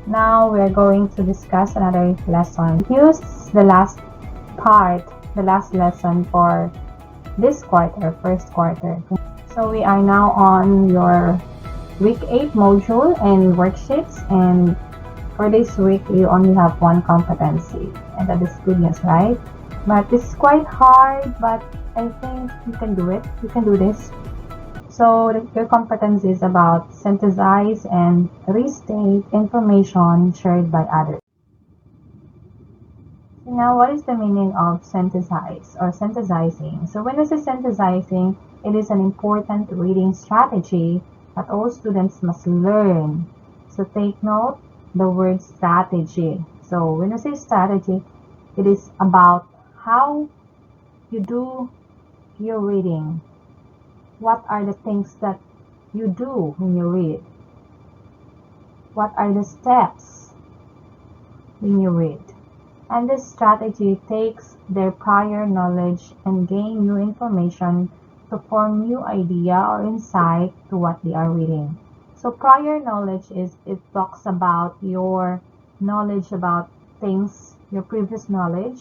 Now we're going to discuss another lesson. Use the last part, the last lesson for this quarter, first quarter. So we are now on your week 8 module and worksheets, and for this week you only have one competency, and that is good news, right? But this is quite hard, but I think you can do it. You can do this. So your competency is about synthesize and restate information shared by others. So now, what is the meaning of synthesize or synthesizing? So when we say synthesizing, it is an important reading strategy that all students must learn. So take note the word strategy. So when we say strategy, it is about how you do your reading. What are the things that you do when you read? What are the steps when you read? And this strategy takes their prior knowledge and gain new information to form new idea or insight to what they are reading. So prior knowledge is, it talks about your knowledge about things, your previous knowledge.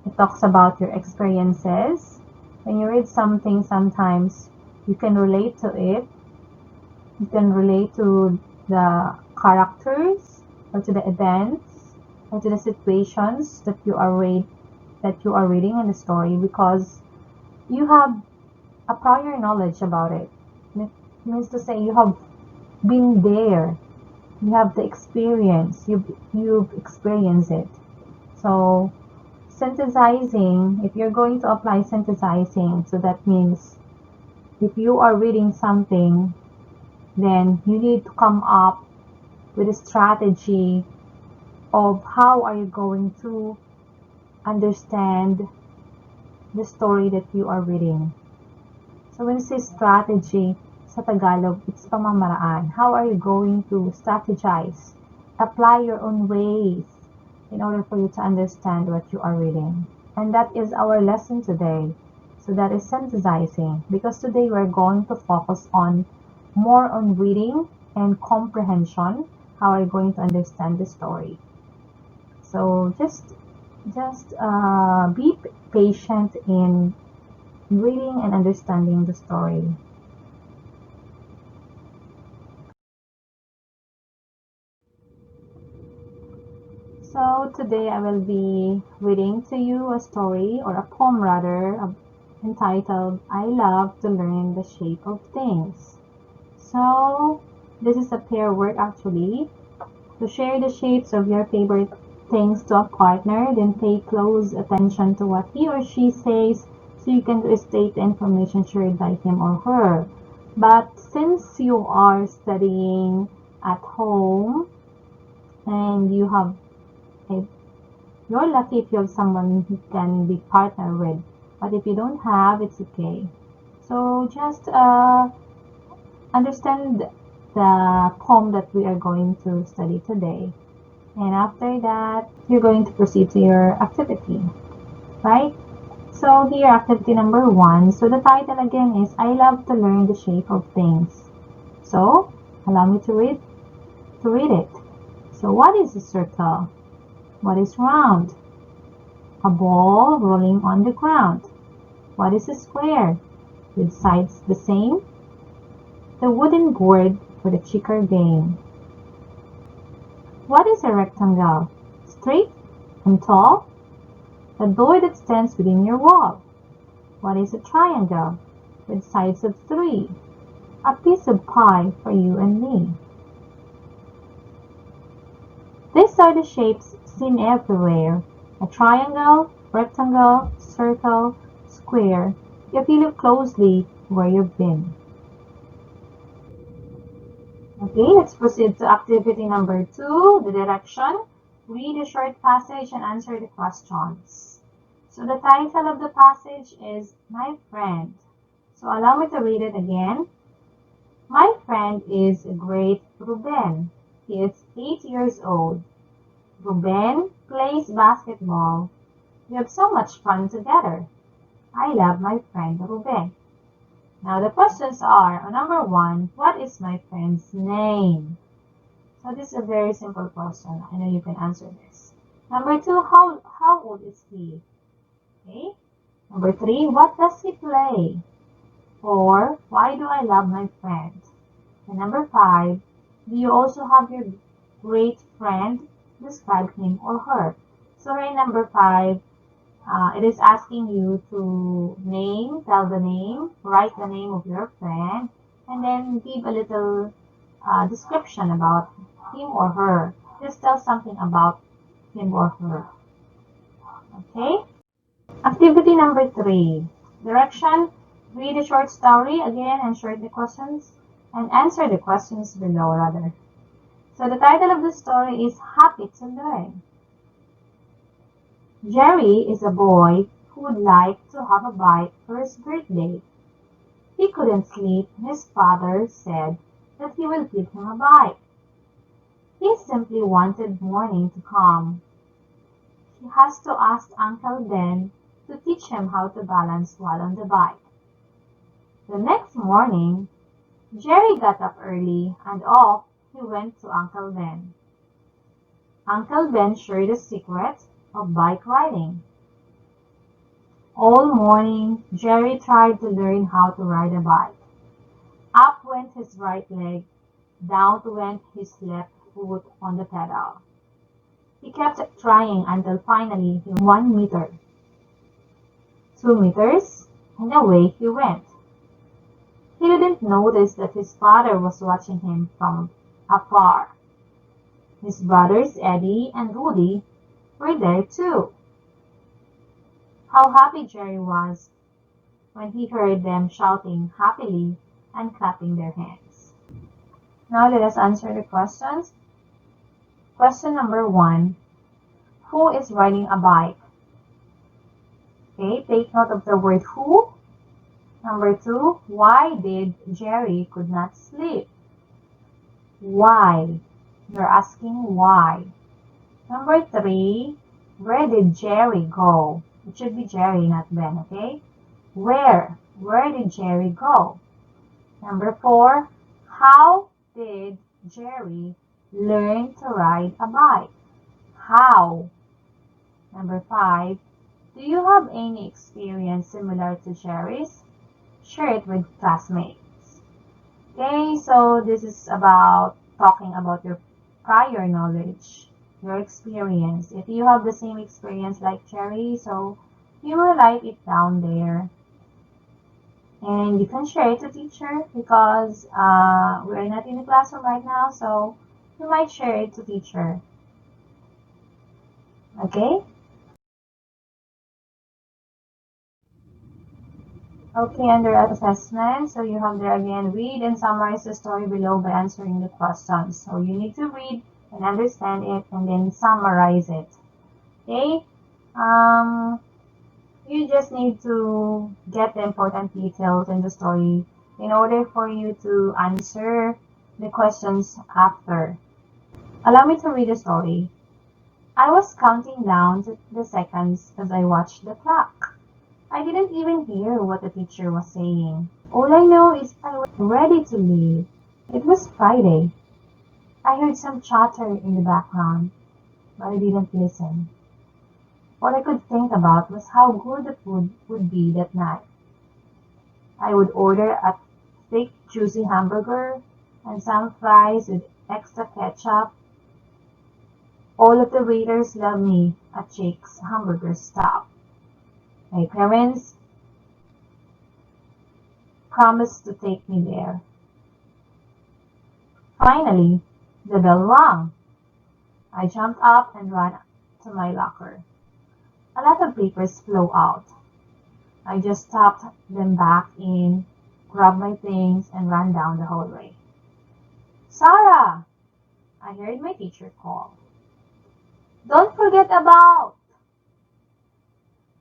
It talks about your experiences. When you read something, sometimes you can relate to it. You can relate to the characters or to the events or to the situations that you are reading in the story, because you have a prior knowledge about it. It means to say you have been there. You have the experience. You've experienced it. So synthesizing, if you're going to apply synthesizing, so that means if you are reading something, then you need to come up with a strategy of how are you going to understand the story that you are reading. So when you say strategy, sa Tagalog, it's pamamaraan. How are you going to strategize? Apply your own ways in order for you to understand what you are reading. And that is our lesson today. So that is synthesizing, because today we're going to focus on more on reading and comprehension. How are you going to understand the story? So just be patient in reading and understanding the story. So today I will be reading to you a story, or a poem rather, entitled I Love to Learn the Shape of Things. So this is a pair work actually. To share the shapes of your favorite things to a partner, then pay close attention to what he or she says so you can restate the information shared by him or her. But since you are studying at home and you're lucky if you have someone who can be partner with. But if you don't have, it's okay. So just understand the poem that we are going to study today. And after that, you're going to proceed to your activity, right? So here, activity number 1. So the title again is I Love to Learn the Shape of Things. So allow me to read it. So what is a circle? What is round? A ball rolling on the ground. What is a square? With sides the same? The wooden board for the checker game. What is a rectangle? Straight and tall? The door that stands within your wall. What is a triangle? With sides of 3. A piece of pie for you and me. These are the shapes seen everywhere. A triangle, rectangle, circle, square, if you look closely where you've been. Okay, let's proceed to activity number 2, the direction. Read a short passage and answer the questions. So the title of the passage is My Friend. So allow me to read it again. My friend is great Ruben. He is 8 years old. Ruben plays basketball. We have so much fun together. I love my friend Ruben. Now the questions are, number 1, what is my friend's name? So this is a very simple question. I know you can answer this. Number 2, how old is he? Okay. Number 3, what does he play? 4, why do I love my friend? And number 5, do you also have your great friend? Describe him or her. So in number 5, it is asking you to tell the name, write the name of your friend, and then give a little description about him or her. Just tell something about him or her. Okay? Activity number 3. Direction. Read a short story again and short the questions and answer the questions below rather. So the title of the story is Happy to Learn. Jerry is a boy who would like to have a bike for his birthday. He couldn't sleep. His father said that he will give him a bike. He simply wanted morning to come. He has to ask Uncle Ben to teach him how to balance while on the bike. The next morning, Jerry got up early and off he went to Uncle Ben. Uncle Ben shared the secret of bike riding. All morning, Jerry tried to learn how to ride a bike. Up went his right leg, down went his left foot on the pedal. He kept trying until finally he 1 meter, 2 meters, and away he went. He didn't notice that his father was watching him from afar. His brothers Eddie and Rudy were there too. How happy Jerry was when he heard them shouting happily and clapping their hands. Now let us answer the questions. Question number 1. Who is riding a bike? Okay, take note of the word who. Number 2, why did Jerry could not sleep? Why? You're asking why. Number 3, where did Jerry go? It should be Jerry, not Ben, okay? Where? Where did Jerry go? Number 4, how did Jerry learn to ride a bike? How? Number 5, do you have any experience similar to Jerry's? Share it with classmates. Okay, so this is about talking about your prior knowledge, your experience. If you have the same experience like Jerry, so you will write it down there. And you can share it to teacher because we're not in the classroom right now, so you might share it to teacher. Okay? Okay, under assessment, so you have there again, read and summarize the story below by answering the questions. So you need to read and understand it and then summarize it. Okay? You just need to get the important details in the story in order for you to answer the questions after. Allow me to read the story. I was counting down the seconds as I watched the clock. I didn't even hear what the teacher was saying. All I know is I was ready to leave. It was Friday. I heard some chatter in the background, but I didn't listen. All I could think about was how good the food would be that night. I would order a thick, juicy hamburger and some fries with extra ketchup. All of the waiters love me at Jake's Hamburger Stop. My parents promised to take me there. Finally, the bell rang. I jumped up and ran to my locker. A lot of papers flew out. I just stuffed them back in, grabbed my things, and ran down the hallway. Sarah! I heard my teacher call. Don't forget about!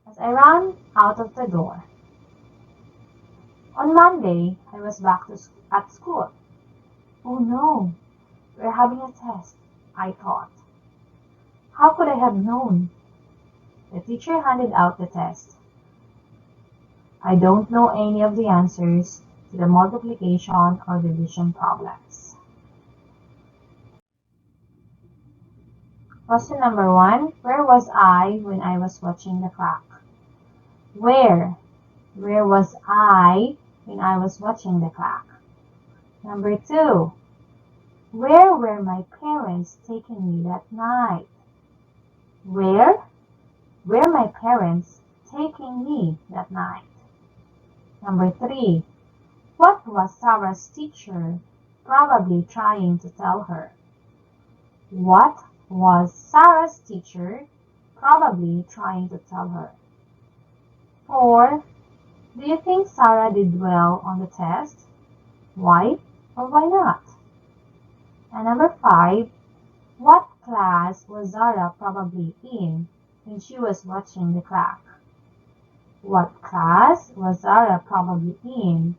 As I ran out of the door. On Monday, I was back at school. Oh no, we're having a test, I thought. How could I have known? The teacher handed out the test. I don't know any of the answers to the multiplication or division problems. Question number 1. Where was I when I was watching the clock? Where? Where was I when I was watching the clock? Number 2. Where were my parents taking me that night? Where? Were my parents taking me that night? Number 3. What was Sarah's teacher probably trying to tell her? What was Sarah's teacher probably trying to tell her? 4. Do you think Sarah did well on the test? Why or why not? And number 5. What class was Zara probably in when she was watching the clock? What class was Zara probably in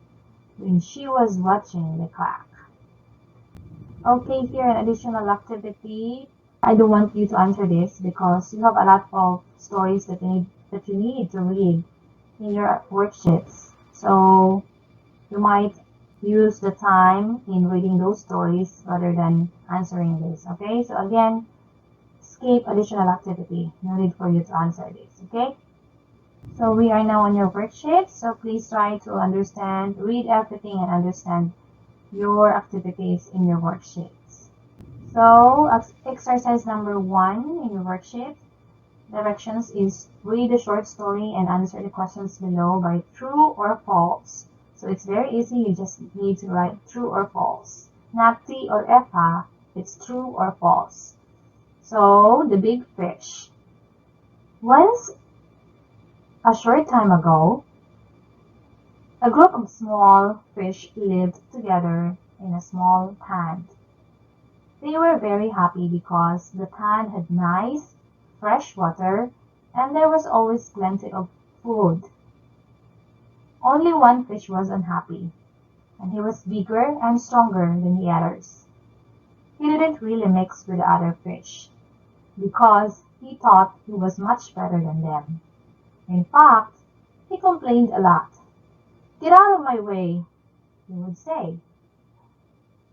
when she was watching the clock? Okay, here an additional activity. I don't want you to answer this because you have a lot of stories that you need to read in your worksheets. So you might use the time in reading those stories rather than answering this. Okay, so again, skip additional activity. No need for you to answer this. Okay, so we are now on your worksheet. So please try to understand, read everything and understand your activities in your worksheets. So exercise number 1 in your worksheet, directions is read the short story and answer the questions below by true or false. So it's very easy, you just need to write true or false. Not T or F, it's true or false. So, the big fish. Once, a short time ago, a group of small fish lived together in a small pond. They were very happy because the pond had nice, fresh water and there was always plenty of food. Only one fish was unhappy, and he was bigger and stronger than the others. He didn't really mix with the other fish, because he thought he was much better than them. In fact, he complained a lot. "Get out of my way," he would say,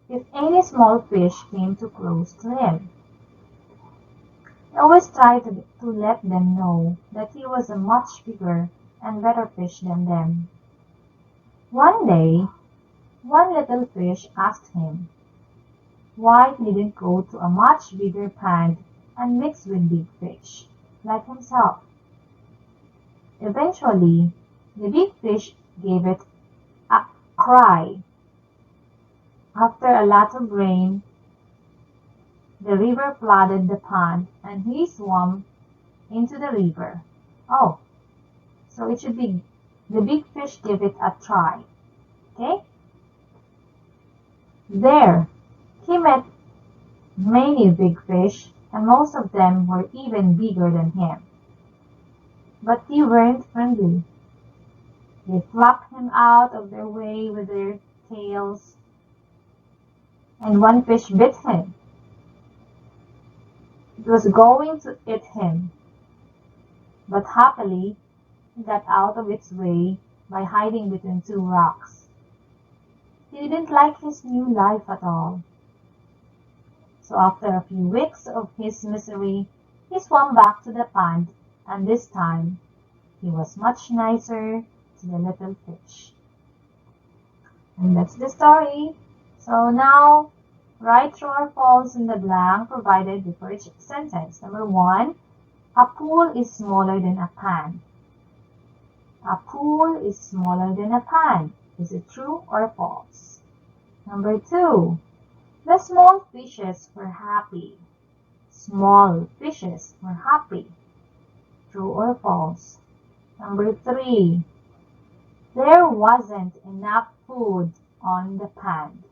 if any small fish came too close to him. He always tried to let them know that he was a much bigger and better fish than them. One day, one little fish asked him why he didn't go to a much bigger pond and mix with big fish, like himself. Eventually, the big fish gave it a cry. After a lot of rain, the river flooded the pond and he swam into the river. Oh, so it should be the big fish gave it a try. Okay? There, he met many big fish, and most of them were even bigger than him. But they weren't friendly. They flapped him out of their way with their tails, and one fish bit him. It was going to eat him, but happily it got out of its way by hiding between two rocks. He didn't like his new life at all. So after a few weeks of his misery, he swam back to the pond, and this time he was much nicer to the little fish. And that's the story. So now, write true or false in the blank provided before each sentence. Number 1, a pool is smaller than a pan. A pool is smaller than a pan. Is it true or false? Number 2, the small fishes were happy. Small fishes were happy. True or false? Number 3, there wasn't enough food on the pond.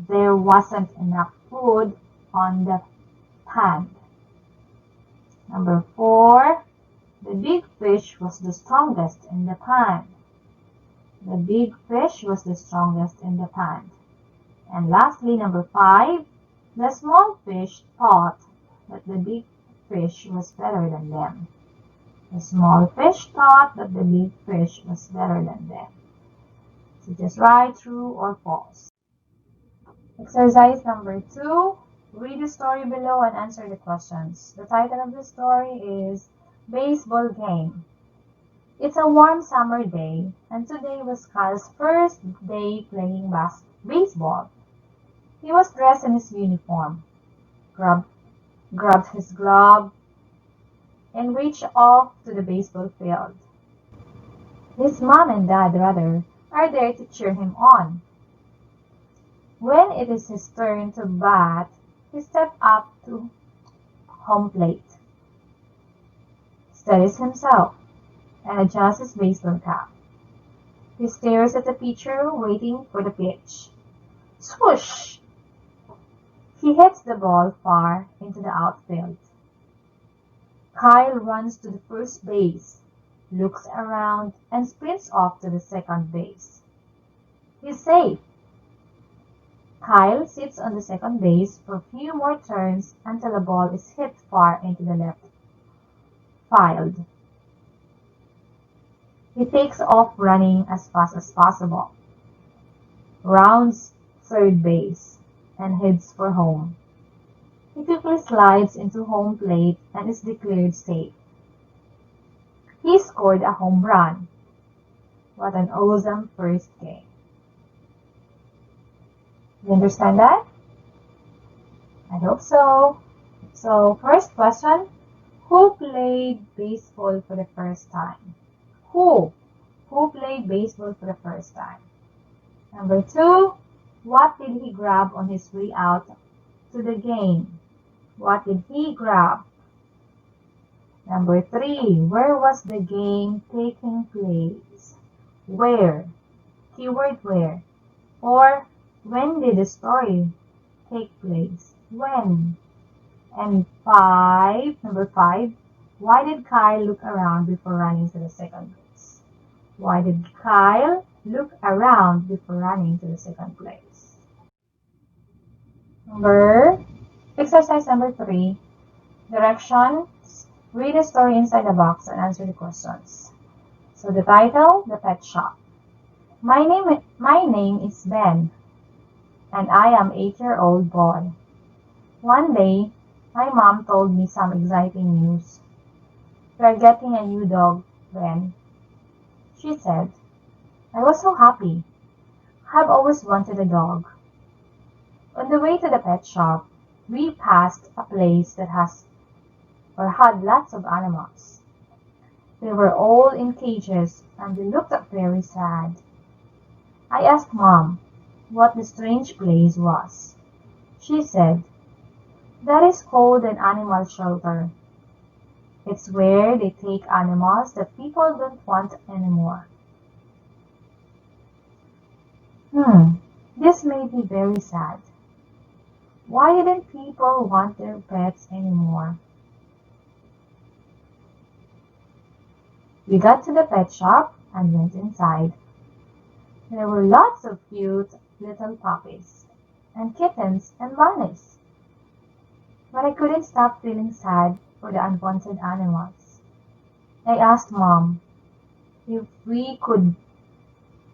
There wasn't enough food on the pond. Number 4, the big fish was the strongest in the pond. The big fish was the strongest in the pond. And lastly, number 5, the small fish thought that the big fish was better than them. The small fish thought that the big fish was better than them. So just write true or false. Exercise number 2. Read the story below and answer the questions. The title of the story is Baseball Game. It's a warm summer day, and today was Kyle's first day playing baseball. He was dressed in his uniform, grabbed his glove, and reached off to the baseball field. His mom and dad, rather, are there to cheer him on. When it is his turn to bat, he steps up to home plate, steadies himself, and adjusts his baseball cap. He stares at the pitcher, waiting for the pitch. Swoosh! He hits the ball far into the outfield. Kyle runs to the first base, looks around, and sprints off to the second base. He's safe. Kyle sits on the second base for a few more turns until the ball is hit far into the left field. He takes off running as fast as possible, rounds third base, and heads for home. He quickly slides into home plate and is declared safe. He scored a home run. What an awesome first game. You understand that? I hope so. So, first question, who played baseball for the first time? Who? Who played baseball for the first time? Number 2, what did he grab on his way out to the game? What did he grab? Number 3, where was the game taking place? Where? Keyword where. Or, when did the story take place? When? And number 5, why did Kyle look around before running to the second base? Why did Kyle look around before running to the second place? Exercise number 3, directions. Read the story inside the box and answer the questions. So the title, The Pet Shop. My name is Ben, and I am 8-year-old boy. One day, my mom told me some exciting news. We're getting a new dog, Ben, she said. I was so happy. I've always wanted a dog. On the way to the pet shop, we passed a place that had lots of animals. They were all in cages and they looked very sad. I asked Mom what the strange place was. She said, that is called an animal shelter. It's where they take animals that people don't want anymore. This made me very sad. Why didn't people want their pets anymore? We got to the pet shop and went inside. There were lots of cute little puppies and kittens and bunnies. But I couldn't stop feeling sad for the unwanted animals. I asked Mom if we could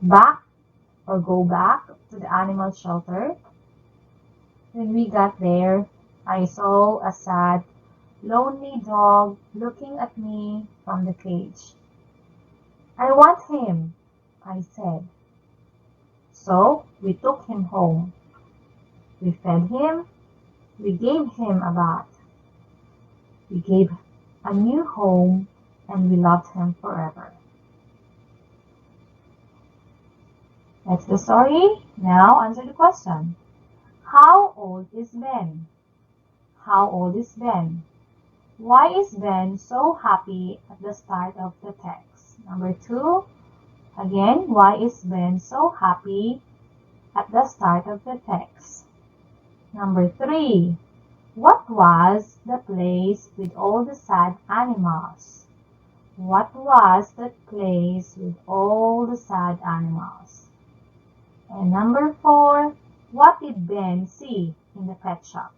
go back to the animal shelter. When we got there, I saw a sad, lonely dog looking at me from the cage. I want him, I said. So we took him home. We fed him. We gave him a bath. We gave a new home and we loved him forever. That's the story. Now answer the question. How old is Ben? How old is Ben? Why is Ben so happy at the start of the text? Number 2, again, why is Ben so happy at the start of the text? Number 3, what was the place with all the sad animals? What was the place with all the sad animals? And number 4, what did Ben see in the pet shop?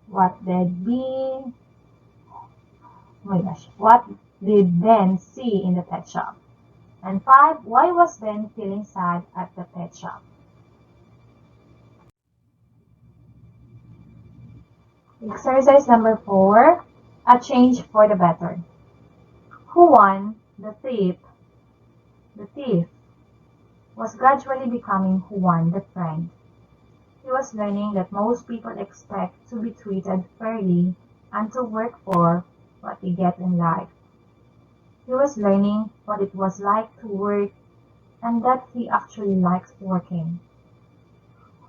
What did Ben see in the pet shop? And 5, why was Ben feeling sad at the pet shop? Exercise number 4, a change for the better. Juan, the thief, was gradually becoming Juan, the friend. He was learning that most people expect to be treated fairly and to work for what they get in life. He was learning what it was like to work and that he actually likes working.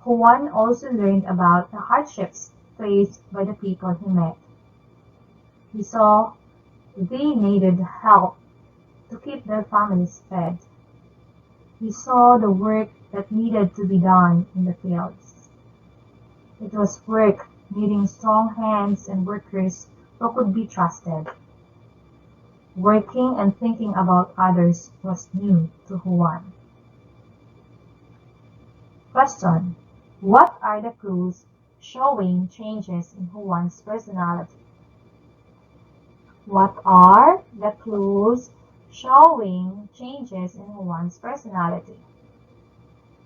Juan also learned about the hardships faced by the people he met. He saw they needed help to keep their families fed. He saw the work that needed to be done in the fields. It was work needing strong hands and workers who could be trusted. Working and thinking about others was new to Juan. Question: what are the clues showing changes in Juan's personality? What are the clues showing changes in Juan's personality?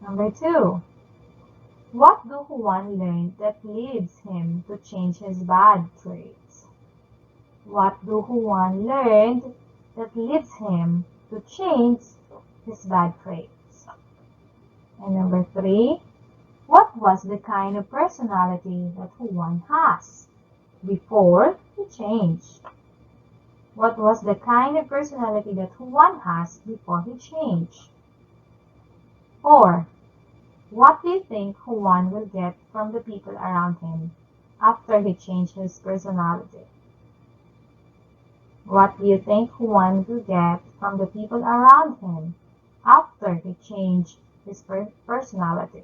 Number 2. What do Juan learn that leads him to change his bad traits? What do Juan learn that leads him to change his bad traits? And number 3. What was the kind of personality that Juan has before he changed? What was the kind of personality that Juan has before he changed? 4. What do you think Juan will get from the people around him after he changed his personality? What do you think Juan will get from the people around him after he changed his personality?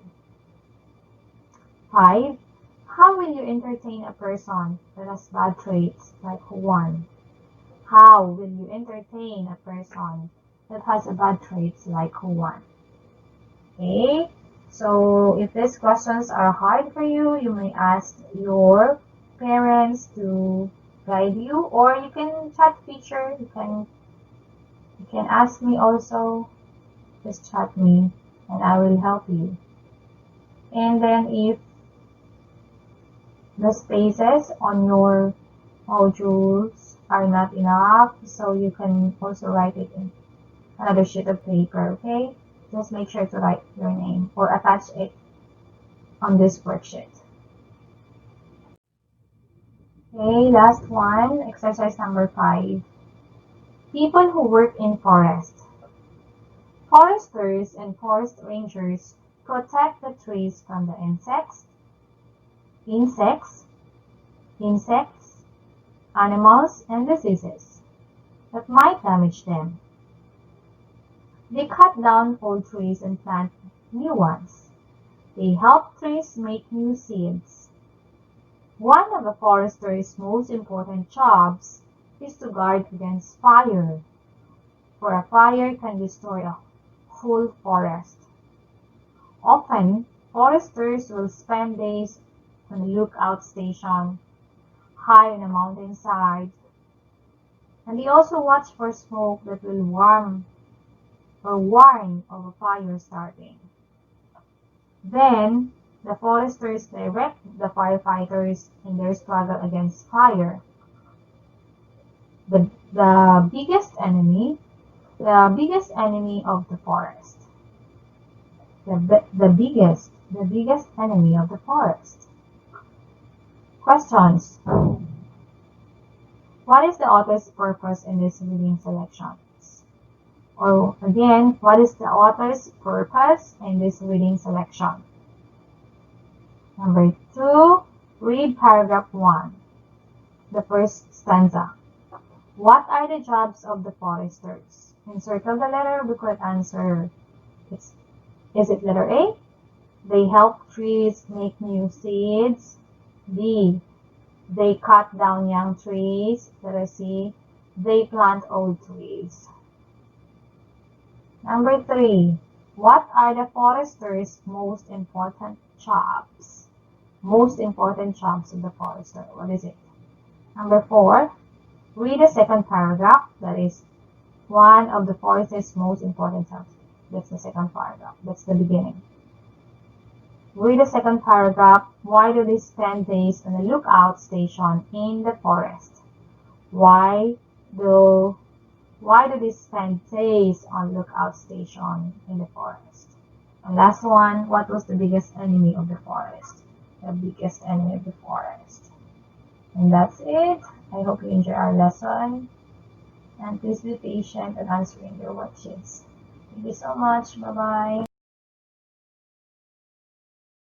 5. How will you entertain a person that has bad traits like Juan? How will you entertain a person that has bad traits like Juan? Okay, so if these questions are hard for you, you may ask your parents to guide you, or you can chat teacher. You can ask me also. Just chat me, and I will help you. And then if the spaces on your modules are not enough, so you can also write it in another sheet of paper, okay? Just make sure to write your name or attach it on this worksheet. Okay, last one, exercise number 5. People who work in forest. Foresters and forest rangers protect the trees from the insects, animals, and diseases that might damage them. They cut down old trees and plant new ones. They help trees make new seeds. One of a forester's most important jobs is to guard against fire, for a fire can destroy a whole forest. Often, foresters will spend days on a lookout station, high on a mountainside, and they also watch for smoke that will warn of a fire starting. Then, the foresters direct the firefighters in their struggle against fire. The biggest enemy of the forest. The biggest enemy of the forest. Questions. What is the author's purpose in this reading selections? Or again, what is the author's purpose in this reading selection? Number 2, read paragraph 1, the first stanza. What are the jobs of the foresters? Encircle the letter with correct answer. Is it letter A? They help trees make new seeds. B. They cut down young trees. Letter C. They plant old trees. Number 3. What are the foresters' most important jobs? Most important jobs of the forester. What is it? Number 4. Read the second paragraph. That is one of the forester's most important jobs. That's the second paragraph. That's the beginning. Read the second paragraph. Why do they spend days on a lookout station in the forest? Why do they spend days on lookout station in the forest? And last one, what was the biggest enemy of the forest? The biggest enemy of the forest. And that's it. I hope you enjoy our lesson. And please be patient in answering your worksheets. Thank you so much. Bye-bye.